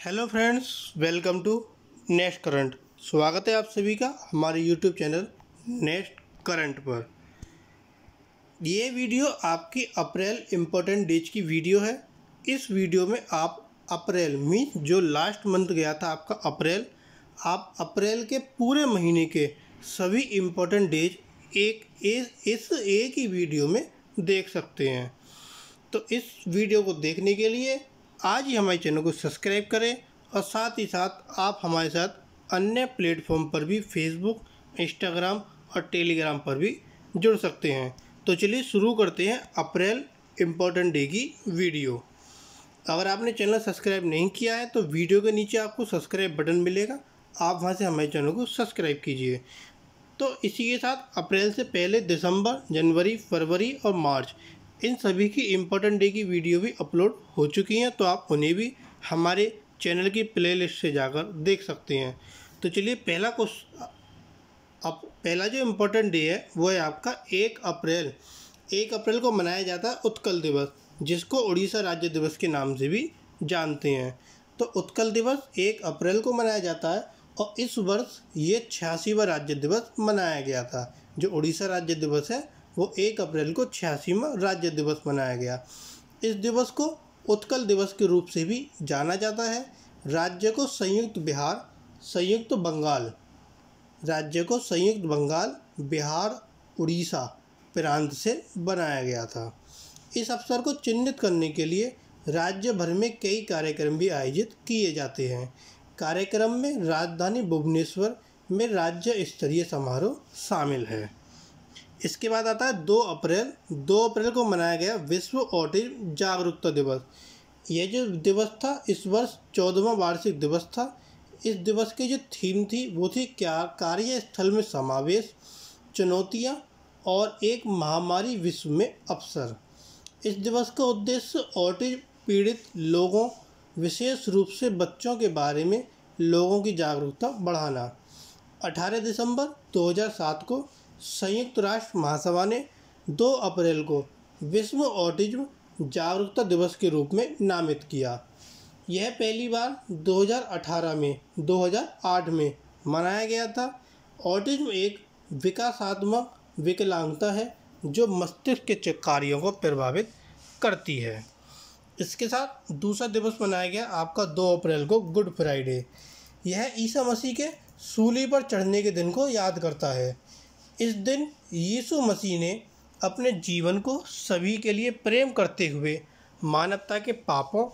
Hello friends, welcome to next current. स्वागत है आप सभी का हमारे यूट्यूब चैनल नेक्स्ट करंट पर। ये वीडियो आपकी अप्रैल इम्पोर्टेंट डेज की वीडियो है। इस वीडियो में आप अप्रैल में जो लास्ट मंथ गया था आपका अप्रैल, आप अप्रैल के पूरे महीने के सभी इम्पोर्टेंट डेज इस एक ही वीडियो में देख सकते हैं। तो इस वीडियो को देखने के लिए आज ही हमारे चैनल को सब्सक्राइब करें और साथ ही साथ आप हमारे साथ अन्य प्लेटफॉर्म पर भी फेसबुक, इंस्टाग्राम और टेलीग्राम पर भी जुड़ सकते हैं। तो चलिए शुरू करते हैं अप्रैल इम्पोर्टेंट डे की वीडियो। अगर आपने चैनल सब्सक्राइब नहीं किया है तो वीडियो के नीचे आपको सब्सक्राइब बटन मिलेगा, आप वहां से हमारे चैनल को सब्सक्राइब कीजिए। तो इसी के साथ अप्रैल से पहले दिसंबर, जनवरी, फरवरी और मार्च इन सभी की इम्पोर्टेंट डे की वीडियो भी अपलोड हो चुकी हैं, तो आप उन्हें भी हमारे चैनल की प्लेलिस्ट से जाकर देख सकते हैं। तो चलिए पहला जो इम्पोर्टेंट डे है वो है आपका 1 अप्रैल। 1 अप्रैल को मनाया जाता है उत्कल दिवस, जिसको उड़ीसा राज्य दिवस के नाम से भी जानते हैं। तो उत्कल दिवस 1 अप्रैल को मनाया जाता है और इस वर्ष ये 86वां राज्य दिवस मनाया गया था। जो उड़ीसा राज्य दिवस है वो 1 अप्रैल को 86वां राज्य दिवस मनाया गया। इस दिवस को उत्कल दिवस के रूप से भी जाना जाता है। राज्य को संयुक्त बंगाल, बिहार, उड़ीसा प्रांत से बनाया गया था। इस अवसर को चिन्हित करने के लिए राज्य भर में कई कार्यक्रम भी आयोजित किए जाते हैं। कार्यक्रम में राजधानी भुवनेश्वर में राज्य स्तरीय समारोह शामिल है। इसके बाद आता है 2 अप्रैल। 2 अप्रैल को मनाया गया विश्व ऑटिज्म जागरूकता दिवस। यह जो दिवस था इस वर्ष 14वां वार्षिक दिवस था। इस दिवस की जो थीम थी वो थी कार्यस्थल में समावेश, चुनौतियां और एक महामारी विश्व में अवसर। इस दिवस का उद्देश्य ऑटिज्म पीड़ित लोगों, विशेष रूप से बच्चों के बारे में लोगों की जागरूकता बढ़ाना। 18 दिसंबर 2007 को संयुक्त राष्ट्र महासभा ने 2 अप्रैल को विश्व ऑटिज्म जागरूकता दिवस के रूप में नामित किया। यह पहली बार 2008 में मनाया गया था। ऑटिज्म एक विकासात्मक विकलांगता है जो मस्तिष्क के कार्यों को प्रभावित करती है। इसके साथ दूसरा दिवस मनाया गया आपका 2 अप्रैल को गुड फ्राइडे। यह ईसा मसीह के सूली पर चढ़ने के दिन को याद करता है। इस दिन यीशु मसीह ने अपने जीवन को सभी के लिए प्रेम करते हुए मानवता के पापों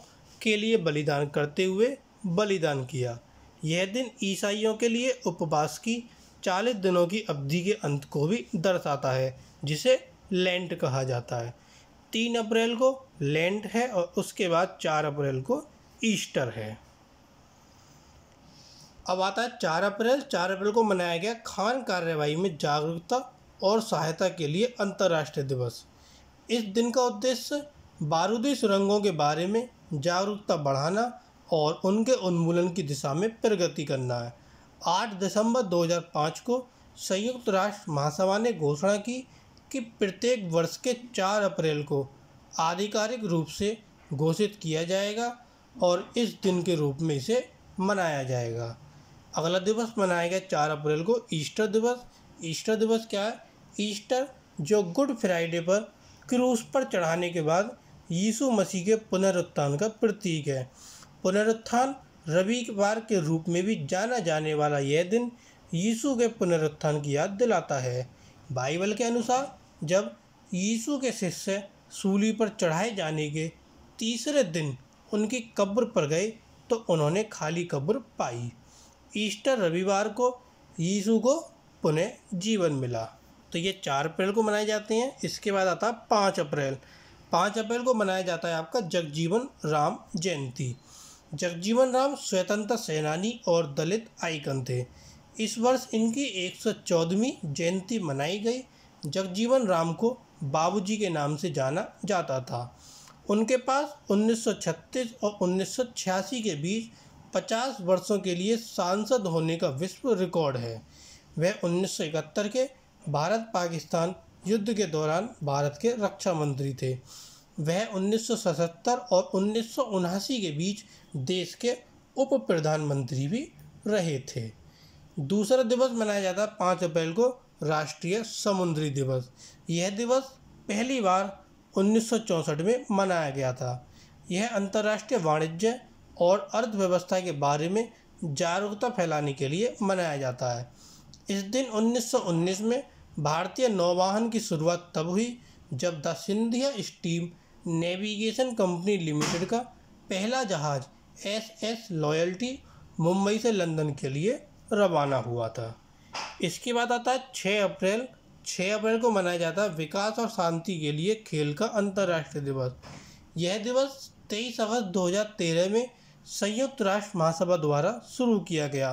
के लिए बलिदान करते हुए बलिदान किया। यह दिन ईसाइयों के लिए उपवास की 40 दिनों की अवधि के अंत को भी दर्शाता है, जिसे लेंट कहा जाता है। 3 अप्रैल को लेंट है और उसके बाद 4 अप्रैल को ईस्टर है। अब आता है 4 अप्रैल। 4 अप्रैल को मनाया गया खान कार्यवाही में जागरूकता और सहायता के लिए अंतर्राष्ट्रीय दिवस। इस दिन का उद्देश्य बारूदी सुरंगों के बारे में जागरूकता बढ़ाना और उनके उन्मूलन की दिशा में प्रगति करना है। 8 दिसंबर 2005 को संयुक्त राष्ट्र महासभा ने घोषणा की कि प्रत्येक वर्ष के 4 अप्रैल को आधिकारिक रूप से घोषित किया जाएगा और इस दिन के रूप में इसे मनाया जाएगा। अगला दिवस मनाया गया 4 अप्रैल को ईस्टर दिवस। ईस्टर दिवस क्या है? ईस्टर जो गुड फ्राइडे पर क्रूस पर चढ़ाने के बाद यीशु मसीह के पुनरुत्थान का प्रतीक है। पुनरुत्थान रविवार के रूप में भी जाना जाने वाला यह दिन यीशु के पुनरुत्थान की याद दिलाता है। बाइबल के अनुसार जब यीशु के शिष्य सूली पर चढ़ाए जाने के तीसरे दिन उनकी कब्र पर गए तो उन्होंने खाली कब्र पाई। ईस्टर रविवार को यीशु को पुनः जीवन मिला। तो ये 4 अप्रैल को मनाए जाते हैं। इसके बाद आता है 5 अप्रैल। 5 अप्रैल को मनाया जाता है आपका जगजीवन राम जयंती। जगजीवन राम स्वतंत्रता सेनानी और दलित आइकन थे। इस वर्ष इनकी 114वीं जयंती मनाई गई। जगजीवन राम को बाबूजी के नाम से जाना जाता था। उनके पास 1936 और 1986 के बीच 50 वर्षों के लिए सांसद होने का विश्व रिकॉर्ड है। वह 1971 के भारत पाकिस्तान युद्ध के दौरान भारत के रक्षा मंत्री थे। वह 1977 और 1979 के बीच देश के उप प्रधानमंत्री भी रहे थे। दूसरा दिवस मनाया जाता है 5 अप्रैल को राष्ट्रीय समुद्री दिवस। यह दिवस पहली बार 1964 में मनाया गया था। यह अंतर्राष्ट्रीय वाणिज्य और अर्थव्यवस्था के बारे में जागरूकता फैलाने के लिए मनाया जाता है। इस दिन 1919 में भारतीय नौवाहन की शुरुआत तब हुई जब the Scindia steam navigation company limited का पहला जहाज SS लॉयल्टी मुंबई से लंदन के लिए रवाना हुआ था। इसके बाद आता है 6 अप्रैल। 6 अप्रैल को मनाया जाता है विकास और शांति के लिए खेल का अंतर्राष्ट्रीय दिवस। यह दिवस 23 अगस्त 2013 में संयुक्त राष्ट्र महासभा द्वारा शुरू किया गया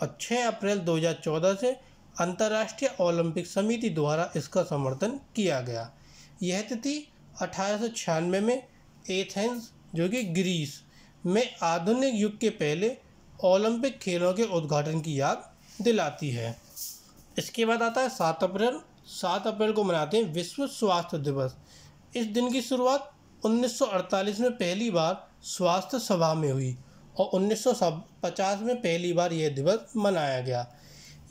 और 6 अप्रैल 2014 से अंतर्राष्ट्रीय ओलंपिक समिति द्वारा इसका समर्थन किया गया। यह तिथि 1896 में एथेंस जो कि ग्रीस में आधुनिक युग के पहले ओलंपिक खेलों के उद्घाटन की याद दिलाती है। इसके बाद आता है 7 अप्रैल। 7 अप्रैल को मनाते हैं विश्व स्वास्थ्य दिवस। इस दिन की शुरुआत 1948 में पहली बार स्वास्थ्य सभा में हुई और 1950 में पहली बार यह दिवस मनाया गया।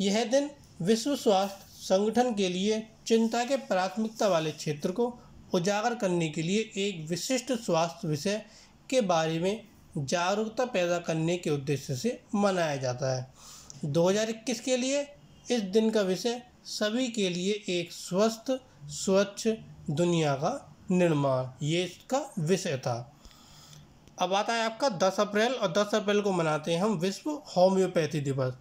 यह दिन विश्व स्वास्थ्य संगठन के लिए चिंता के प्राथमिकता वाले क्षेत्र को उजागर करने के लिए एक विशिष्ट स्वास्थ्य विषय के बारे में जागरूकता पैदा करने के उद्देश्य से मनाया जाता है। 2021 के लिए इस दिन का विषय सभी के लिए एक स्वस्थ स्वच्छ दुनिया का निर्माण, ये इसका विषय था। अब आता है आपका 10 अप्रैल और 10 अप्रैल को मनाते हैं हम विश्व होम्योपैथी दिवस।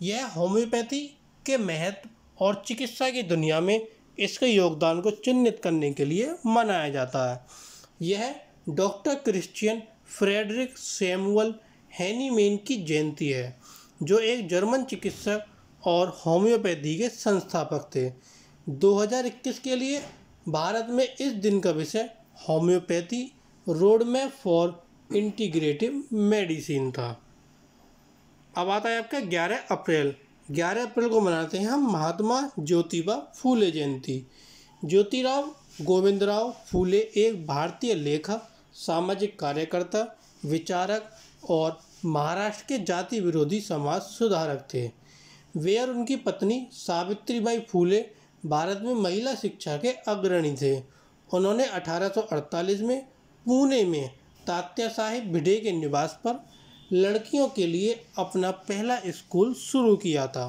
यह होम्योपैथी के महत्व और चिकित्सा की दुनिया में इसके योगदान को चिन्हित करने के लिए मनाया जाता है। यह doctor Christian Friedrich Samuel Hahnemann की जयंती है, जो एक जर्मन चिकित्सक और होम्योपैथी के संस्थापक थे। 2021 के लिए भारत में इस दिन का विषय homeopathy road map for integrative medicine था। अब आता है आपका 11 अप्रैल। 11 अप्रैल को मनाते हैं हम महात्मा ज्योतिबा फूले जयंती। ज्योतिराव गोविंदराव फूले एक भारतीय लेखक, सामाजिक कार्यकर्ता, विचारक और महाराष्ट्र के जाति विरोधी समाज सुधारक थे। वे और उनकी पत्नी सावित्रीबाई फूले भारत में महिला शिक्षा के अग्रणी थे। उन्होंने 1848 में पुणे में तात्या साहिब भिडे के निवास पर लड़कियों के लिए अपना पहला स्कूल शुरू किया था।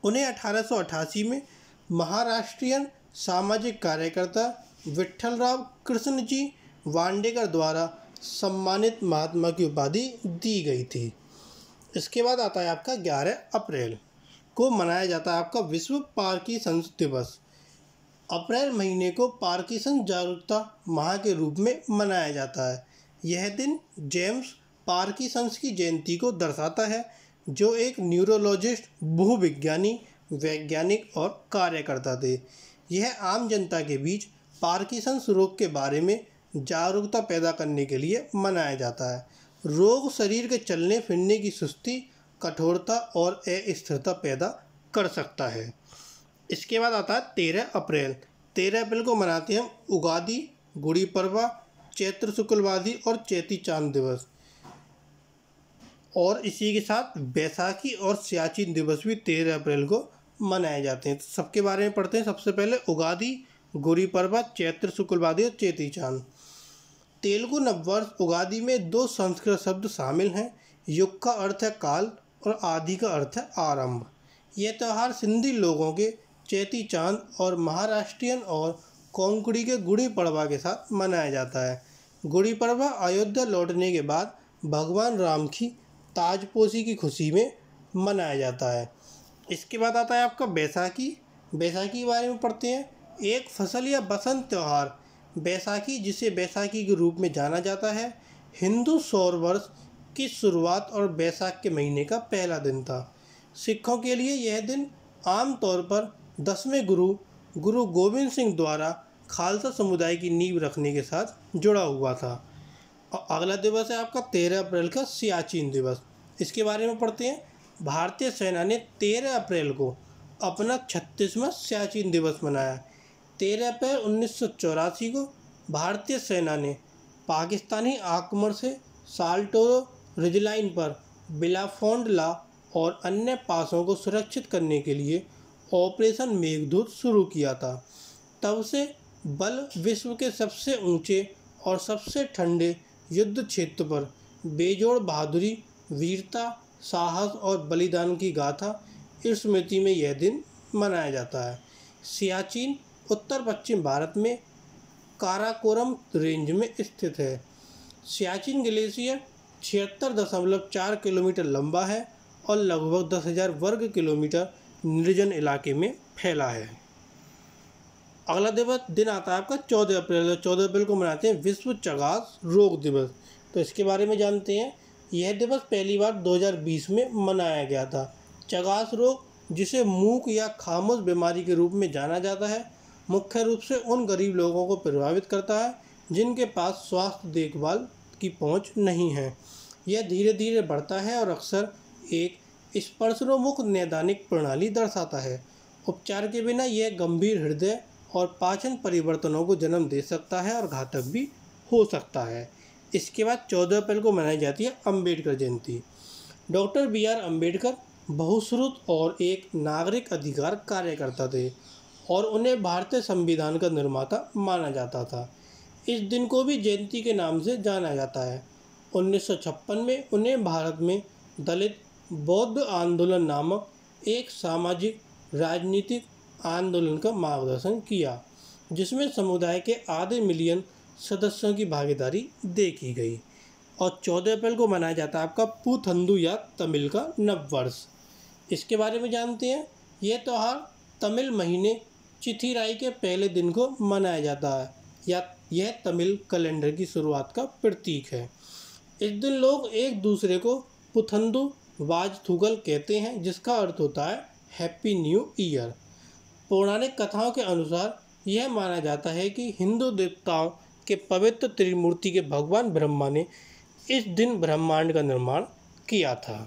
उन्हें 1888 में महाराष्ट्रियन सामाजिक कार्यकर्ता विठ्ठलराव कृष्णजी वांडेकर द्वारा सम्मानित महात्मा की उपाधि दी गई थी। इसके बाद आता है आपका 11 अप्रैल को मनाया जाता है आपका विश्व पार्किंसंस दिवस। अप्रैल महीने को पार्किंसन जागरूकता माह के रूप में मनाया जाता है। यह दिन जेम्स पार्किंसंस की जयंती को दर्शाता है, जो एक न्यूरोलॉजिस्ट, भूविज्ञानी, वैज्ञानिक और कार्यकर्ता थे। यह आम जनता के बीच पार्किंसंस रोग के बारे में जागरूकता पैदा करने के लिए मनाया जाता है। रोग शरीर के चलने फिरने की सुस्ती, कठोरता और अस्थिरता पैदा कर सकता है। इसके बाद आता है 13 अप्रैल। 13 अप्रैल को मनाते हैं उगादि, गुड़ी पड़वा, चैत्र शुक्लवादी और चैती चांद दिवस। और इसी के साथ बैसाखी और सियाचिन दिवस भी 13 अप्रैल को मनाए जाते हैं। तो सबके बारे में पढ़ते हैं। सबसे पहले उगादि, गुड़ी पड़वा, चैत्र शुक्लवादी और चेती चांद। तेलुगु नववर्ष उगादि में 2 संस्कृत शब्द शामिल हैं। युग का अर्थ है काल और आदि का अर्थ है आरंभ। यह त्यौहार सिंधी लोगों के चेती चांद और महाराष्ट्रियन और कोंकणी के गुड़ी पड़वा के साथ मनाया जाता है। गुड़ी पड़वा अयोध्या लौटने के बाद भगवान राम की ताजपोशी की खुशी में मनाया जाता है। इसके बाद आता है आपका बैसाखी। बैसाखी के बारे में पढ़ते हैं। एक फसल या बसंत त्यौहार बैसाखी, जिसे बैसाखी के रूप में जाना जाता है, हिंदू सौर वर्ष की शुरुआत और बैसाख के महीने का पहला दिन था। सिखों के लिए यह दिन आमतौर पर 10वें गुरु गोविंद सिंह द्वारा खालसा समुदाय की नींव रखने के साथ जुड़ा हुआ था। और अगला दिवस है आपका 13 अप्रैल का सियाचिन दिवस। इसके बारे में पढ़ते हैं। भारतीय सेना ने 13 अप्रैल को अपना 36वां सियाचिन दिवस मनाया। 13 अप्रैल 1984 को भारतीय सेना ने पाकिस्तानी आक्रमण से साल्टोरो रिजलाइन पर बिलाफोंड ला और अन्य पासों को सुरक्षित करने के लिए ऑपरेशन मेघदूत शुरू किया था। तब से बल विश्व के सबसे ऊंचे और सबसे ठंडे युद्ध क्षेत्र पर बेजोड़ बहादुरी, वीरता, साहस और बलिदान की गाथा इस स्मृति में यह दिन मनाया जाता है। सियाचिन उत्तर पश्चिम भारत में काराकोरम रेंज में स्थित है। सियाचिन ग्लेशियर 76.4 किलोमीटर लंबा है और लगभग 10,000 वर्ग किलोमीटर निर्जन इलाके में फैला है। अगला दिन आता है आपका 14 अप्रैल। 14 अप्रैल को मनाते हैं विश्व चगास रोग दिवस। तो इसके बारे में जानते हैं। यह दिवस पहली बार 2020 में मनाया गया था। चगास रोग, जिसे मूक या खामोश बीमारी के रूप में जाना जाता है, मुख्य रूप से उन गरीब लोगों को प्रभावित करता है जिनके पास स्वास्थ्य देखभाल की पहुंच नहीं है। यह धीरे धीरे बढ़ता है और अक्सर एक स्पर्शोन्मुख नैदानिक प्रणाली दर्शाता है। उपचार के बिना यह गंभीर हृदय और पाचन परिवर्तनों को जन्म दे सकता है और घातक भी हो सकता है। इसके बाद 14 अप्रैल को मनाई जाती है अम्बेडकर जयंती। डॉक्टर BR अम्बेडकर बहुश्रुत और एक नागरिक अधिकार कार्यकर्ता थे और उन्हें भारतीय संविधान का निर्माता माना जाता था। इस दिन को भी जयंती के नाम से जाना जाता है। 1956 में उन्हें भारत में दलित बौद्ध आंदोलन नामक एक सामाजिक राजनीतिक आंदोलन का मार्गदर्शन किया, जिसमें समुदाय के आधे मिलियन सदस्यों की भागीदारी देखी गई। और 14 अप्रैल को मनाया जाता है आपका पुथंदू या तमिल का नववर्ष। इसके बारे में जानते हैं। यह त्यौहार तमिल महीने चिथिराई के पहले दिन को मनाया जाता है या यह तमिल कैलेंडर की शुरुआत का प्रतीक है। इस दिन लोग एक दूसरे को पुथंदू वाजथुगल कहते हैं, जिसका अर्थ होता है हैप्पी न्यू ईयर। पौराणिक कथाओं के अनुसार यह माना जाता है कि हिंदू देवताओं के पवित्र त्रिमूर्ति के भगवान ब्रह्मा ने इस दिन ब्रह्मांड का निर्माण किया था।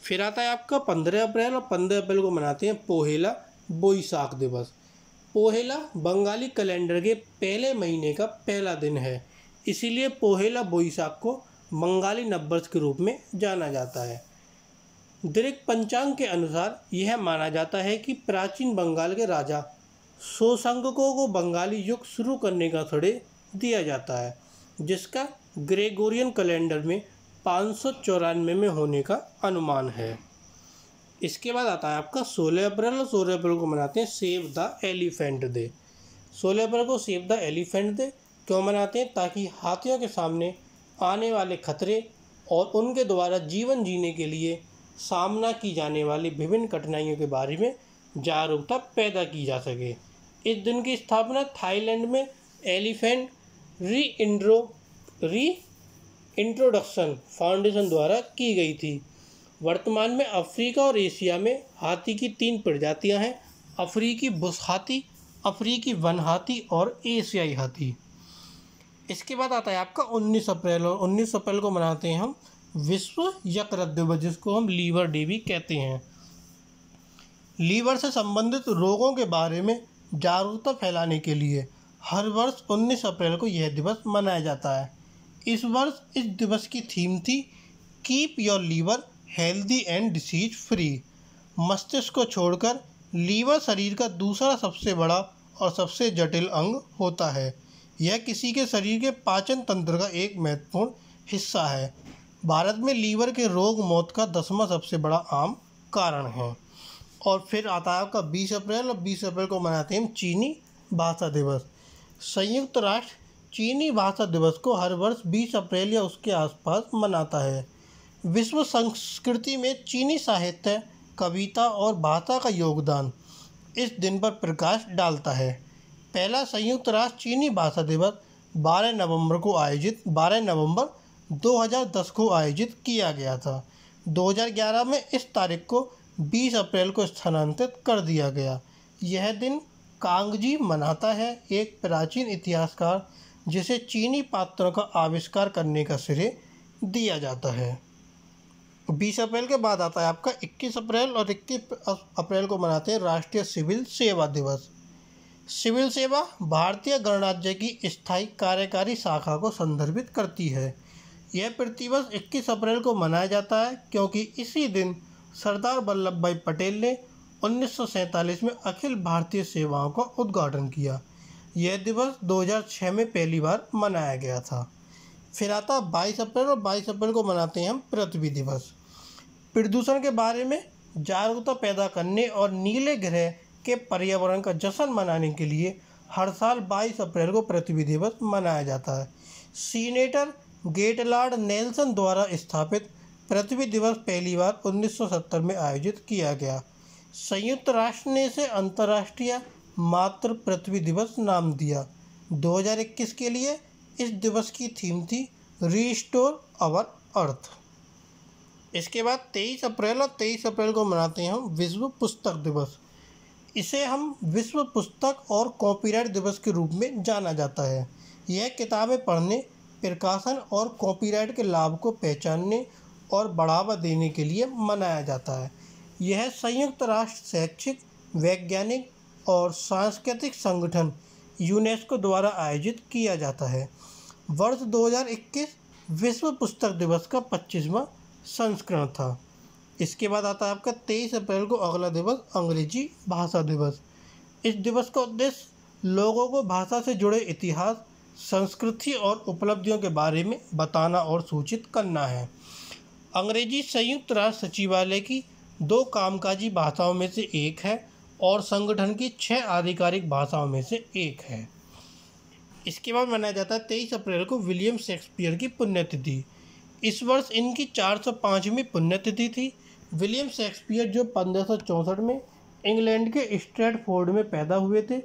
फिर आता है आपका 15 अप्रैल और 15 अप्रैल को मनाते हैं पोहेला बोईसाख दिवस। पोहेला बंगाली कैलेंडर के पहले महीने का पहला दिन है, इसीलिए पोहेला बोईसाख को बंगाली नववर्ष के रूप में जाना जाता है। दृक पंचांग के अनुसार यह माना जाता है कि प्राचीन बंगाल के राजा शोशंको को बंगाली युग शुरू करने का श्रेय दिया जाता है, जिसका ग्रेगोरियन कैलेंडर में 594 में होने का अनुमान है। इसके बाद आता है आपका 16 अप्रैल और 16 अप्रैल को मनाते हैं सेव द एलिफेंट डे। 16 अप्रैल को सेव द एलिफेंट डे क्यों मनाते हैं? ताकि हाथियों के सामने आने वाले खतरे और उनके द्वारा जीवन जीने के लिए सामना की जाने वाली विभिन्न कठिनाइयों के बारे में जागरूकता पैदा की जा सके। इस दिन की स्थापना थाईलैंड में एलिफेंट इंट्रोडक्शन फाउंडेशन द्वारा की गई थी। वर्तमान में अफ्रीका और एशिया में हाथी की 3 प्रजातियां हैं: अफ्रीकी बुश हाथी, अफ्रीकी वन हाथी और एशियाई हाथी। इसके बाद आता है आपका 19 अप्रैल और 19 अप्रैल को मनाते हैं हम विश्व यकृत दिवस, जिसको हम लीवर डे भी कहते हैं। लीवर से संबंधित रोगों के बारे में जागरूकता फैलाने के लिए हर वर्ष 19 अप्रैल को यह दिवस मनाया जाता है। इस वर्ष इस दिवस की थीम थी keep your liver healthy and disease free. मस्तिष्क को छोड़कर लीवर शरीर का दूसरा सबसे बड़ा और सबसे जटिल अंग होता है। यह किसी के शरीर के पाचन तंत्र का एक महत्वपूर्ण हिस्सा है। भारत में लीवर के रोग मौत का 10वां सबसे बड़ा आम कारण है। और फिर आता है आपका 20 अप्रैल और 20 अप्रैल को मनाते हैं चीनी भाषा दिवस। संयुक्त राष्ट्र चीनी भाषा दिवस को हर वर्ष 20 अप्रैल या उसके आसपास मनाता है। विश्व संस्कृति में चीनी साहित्य, कविता और भाषा का योगदान इस दिन पर प्रकाश डालता है। पहला संयुक्त राष्ट्र चीनी भाषा दिवस 12 नवंबर 2010 को आयोजित किया गया था। 2011 में इस तारीख को 20 अप्रैल को स्थानांतरित कर दिया गया। यह दिन कांगजी मनाता है, एक प्राचीन इतिहासकार जिसे चीनी पात्रों का आविष्कार करने का श्रेय दिया जाता है। 20 अप्रैल के बाद आता है आपका 21 अप्रैल और 21 अप्रैल को मनाते हैं राष्ट्रीय सिविल सेवा दिवस। सिविल सेवा भारतीय गणराज्य की स्थायी कार्यकारी शाखा को संदर्भित करती है। यह प्रतिवर्ष 21 अप्रैल को मनाया जाता है क्योंकि इसी दिन सरदार वल्लभ भाई पटेल ने 1947 में अखिल भारतीय सेवाओं का उद्घाटन किया। यह दिवस 2006 में पहली बार मनाया गया था। फिर आता 22 अप्रैल, और 22 अप्रैल को मनाते हैं हम पृथ्वी दिवस। प्रदूषण के बारे में जागरूकता पैदा करने और नीले ग्रह के पर्यावरण का जश्न मनाने के लिए हर साल 22 अप्रैल को पृथ्वी दिवस मनाया जाता है। सीनेटर गेटलार्ड नेल्सन द्वारा स्थापित पृथ्वी दिवस पहली बार 1970 में आयोजित किया गया। संयुक्त राष्ट्र ने इसे अंतर्राष्ट्रीय मातृ पृथ्वी दिवस नाम दिया। 2021 के लिए इस दिवस की थीम थी रीस्टोर आवर अर्थ। इसके बाद 23 अप्रैल, और 23 अप्रैल को मनाते हैं हम विश्व पुस्तक दिवस। इसे हम विश्व पुस्तक और कॉपीराइट दिवस के रूप में जाना जाता है। यह किताबें पढ़ने, प्रकाशन और कॉपीराइट के लाभ को पहचानने और बढ़ावा देने के लिए मनाया जाता है। यह संयुक्त राष्ट्र शैक्षिक, वैज्ञानिक और सांस्कृतिक संगठन यूनेस्को द्वारा आयोजित किया जाता है। वर्ष 2021 विश्व पुस्तक दिवस का 25वां संस्करण था। इसके बाद आता है आपका 23 अप्रैल को अगला दिवस अंग्रेजी भाषा दिवस। इस दिवस का उद्देश्य लोगों को भाषा से जुड़े इतिहास, संस्कृति और उपलब्धियों के बारे में बताना और सूचित करना है। अंग्रेजी संयुक्त राष्ट्र सचिवालय की 2 कामकाजी भाषाओं में से एक है और संगठन की 6 आधिकारिक भाषाओं में से एक है। इसके बाद मनाया जाता है 23 अप्रैल को विलियम शेक्सपियर की पुण्यतिथि। इस वर्ष इनकी 405वीं पुण्यतिथि थी। विलियम शेक्सपियर, जो 1564 में इंग्लैंड के स्ट्रैटफोर्ड में पैदा हुए थे,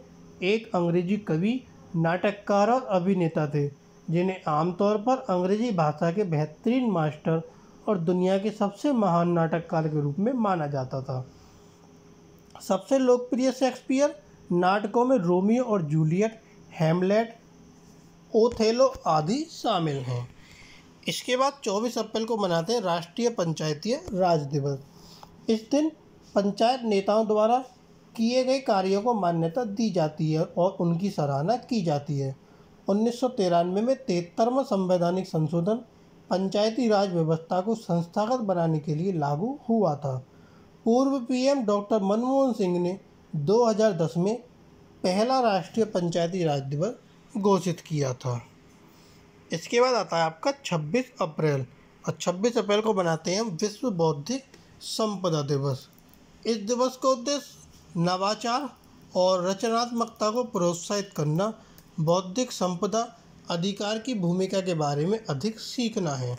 एक अंग्रेजी कवि, नाटककार और अभिनेता थे, जिन्हें आमतौर पर अंग्रेजी भाषा के बेहतरीन मास्टर और दुनिया के सबसे महान नाटककार के रूप में माना जाता था। सबसे लोकप्रिय शेक्सपियर नाटकों में रोमियो और जूलियट, हैमलेट, ओथेलो आदि शामिल हैं। इसके बाद 24 अप्रैल को मनाते हैं राष्ट्रीय पंचायतीय राज दिवस। इस दिन पंचायत नेताओं द्वारा किए गए कार्यों को मान्यता दी जाती है और उनकी सराहना की जाती है। 1993 में 73वां संवैधानिक संशोधन पंचायती राज व्यवस्था को संस्थागत बनाने के लिए लागू हुआ था। पूर्व पीएम डॉक्टर मनमोहन सिंह ने 2010 में पहला राष्ट्रीय पंचायती राज दिवस घोषित किया था। इसके बाद आता है आपका 26 अप्रैल, और 26 अप्रैल को मनाते हैं हम विश्व बौद्धिक संपदा दिवस। इस दिवस का उद्देश्य नवाचार और रचनात्मकता को प्रोत्साहित करना, बौद्धिक संपदा अधिकार की भूमिका के बारे में अधिक सीखना है।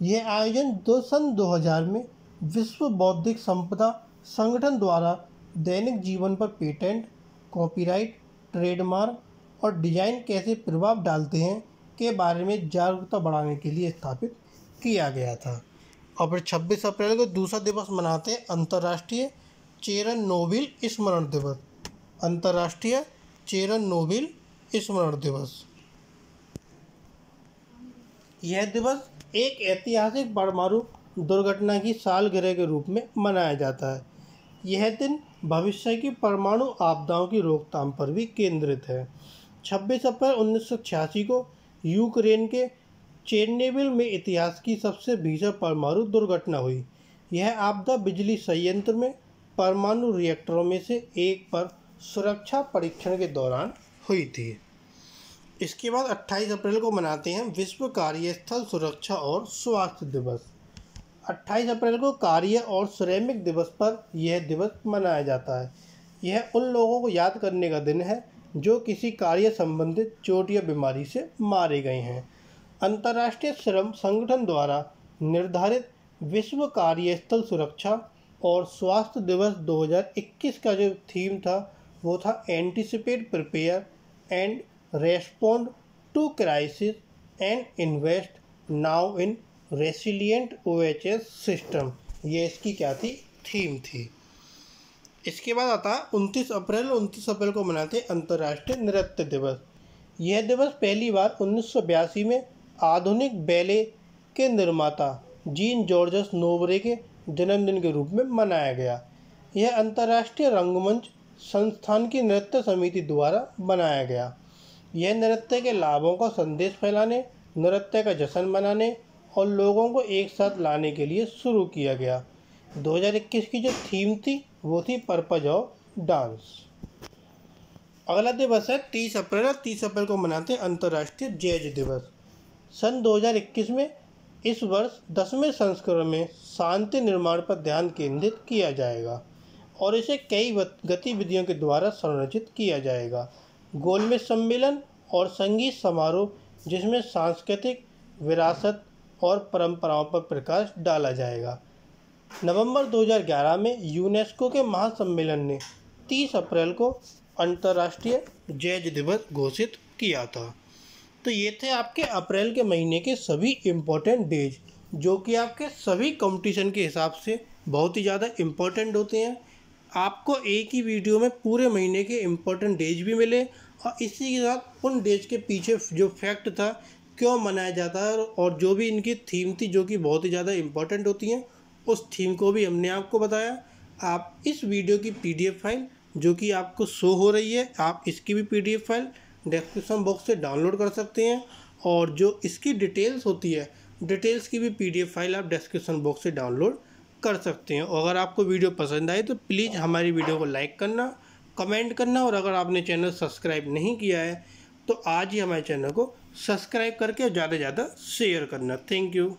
यह आयोजन सन 2000 में विश्व बौद्धिक संपदा संगठन द्वारा दैनिक जीवन पर पेटेंट, कॉपीराइट, ट्रेडमार्क और डिजाइन कैसे प्रभाव डालते हैं के बारे में जागरूकता बढ़ाने के लिए स्थापित किया गया था। और फिर 26 अप्रैल को दूसरा दिवस मनाते हैं अंतर्राष्ट्रीय चेरनोबिल स्मरण दिवस। अंतर्राष्ट्रीय चेरनोबिल स्मरण दिवस। यह दिवस एक ऐतिहासिक परमाणु दुर्घटना की सालगिरह के रूप में मनाया जाता है। यह दिन भविष्य की परमाणु आपदाओं की रोकथाम पर भी केंद्रित है। 26 अप्रैल 1986 को यूक्रेन के चेरनोबिल में इतिहास की सबसे भीषण परमाणु दुर्घटना हुई। यह आपदा बिजली संयंत्र में परमाणु रिएक्टरों में से एक पर सुरक्षा परीक्षण के दौरान हुई थी। इसके बाद 28 अप्रैल को मनाते हैं विश्व कार्यस्थल सुरक्षा और स्वास्थ्य दिवस। 28 अप्रैल को कार्य और श्रमिक दिवस पर यह दिवस मनाया जाता है। यह उन लोगों को याद करने का दिन है जो किसी कार्य संबंधित चोट या बीमारी से मारे गए हैं। अंतर्राष्ट्रीय श्रम संगठन द्वारा निर्धारित विश्व कार्यस्थल सुरक्षा और स्वास्थ्य दिवस 2021 का जो थीम था वो था anticipate, prepare and respond to crisis and invest now in resilient OHS system. ये इसकी क्या थी? थीम थी। इसके बाद आता है 29 अप्रैल। 29 अप्रैल को मनाते हैं अंतर्राष्ट्रीय नृत्य दिवस। यह दिवस पहली बार 1982 में आधुनिक बैले के निर्माता जीन जॉर्जस नोबरे के जन्मदिन के रूप में मनाया गया। यह अंतर्राष्ट्रीय रंगमंच संस्थान की नृत्य समिति द्वारा बनाया गया। यह नृत्य के लाभों का संदेश फैलाने, नृत्य का जश्न मनाने और लोगों को एक साथ लाने के लिए शुरू किया गया। 2021 की जो थीम थी वो थी पर्पज ऑफ डांस। अगला दिवस है 30 अप्रैल, और 30 अप्रैल को मनाते हैं अंतर्राष्ट्रीय जैज दिवस। सन 2021 में इस वर्ष 10वें संस्करण में शांति निर्माण पर ध्यान केंद्रित किया जाएगा और इसे कई गतिविधियों के द्वारा संरचित किया जाएगा। गोलमेज सम्मेलन और संगीत समारोह जिसमें सांस्कृतिक विरासत और परंपराओं पर प्रकाश डाला जाएगा। नवंबर 2011 में यूनेस्को के महासम्मेलन ने 30 अप्रैल को अंतर्राष्ट्रीय जैज दिवस घोषित किया था। तो ये थे आपके अप्रैल के महीने के सभी इम्पोर्टेंट डेज, जो कि आपके सभी कंपटीशन के हिसाब से बहुत ही ज़्यादा इम्पोर्टेंट होते हैं। आपको एक ही वीडियो में पूरे महीने के इम्पोर्टेंट डेज भी मिले और इसी के साथ उन डेज के पीछे जो फैक्ट था, क्यों मनाया जाता है और जो भी इनकी थीम थी जो कि बहुत ही ज़्यादा इम्पोर्टेंट होती हैं, उस थीम को भी हमने आपको बताया। आप इस वीडियो की PDF फाइल जो कि आपको शो हो रही है, आप इसकी भी PDF फाइल डिस्क्रिप्शन बॉक्स से डाउनलोड कर सकते हैं और जो इसकी डिटेल्स होती है, डिटेल्स की भी PDF फाइल आप डिस्क्रिप्शन बॉक्स से डाउनलोड कर सकते हैं। और अगर आपको वीडियो पसंद आए तो प्लीज़ हमारी वीडियो को लाइक करना, कमेंट करना, और अगर आपने चैनल सब्सक्राइब नहीं किया है तो आज ही हमारे चैनल को सब्सक्राइब करके ज़्यादा से ज़्यादा शेयर करना। Thank you.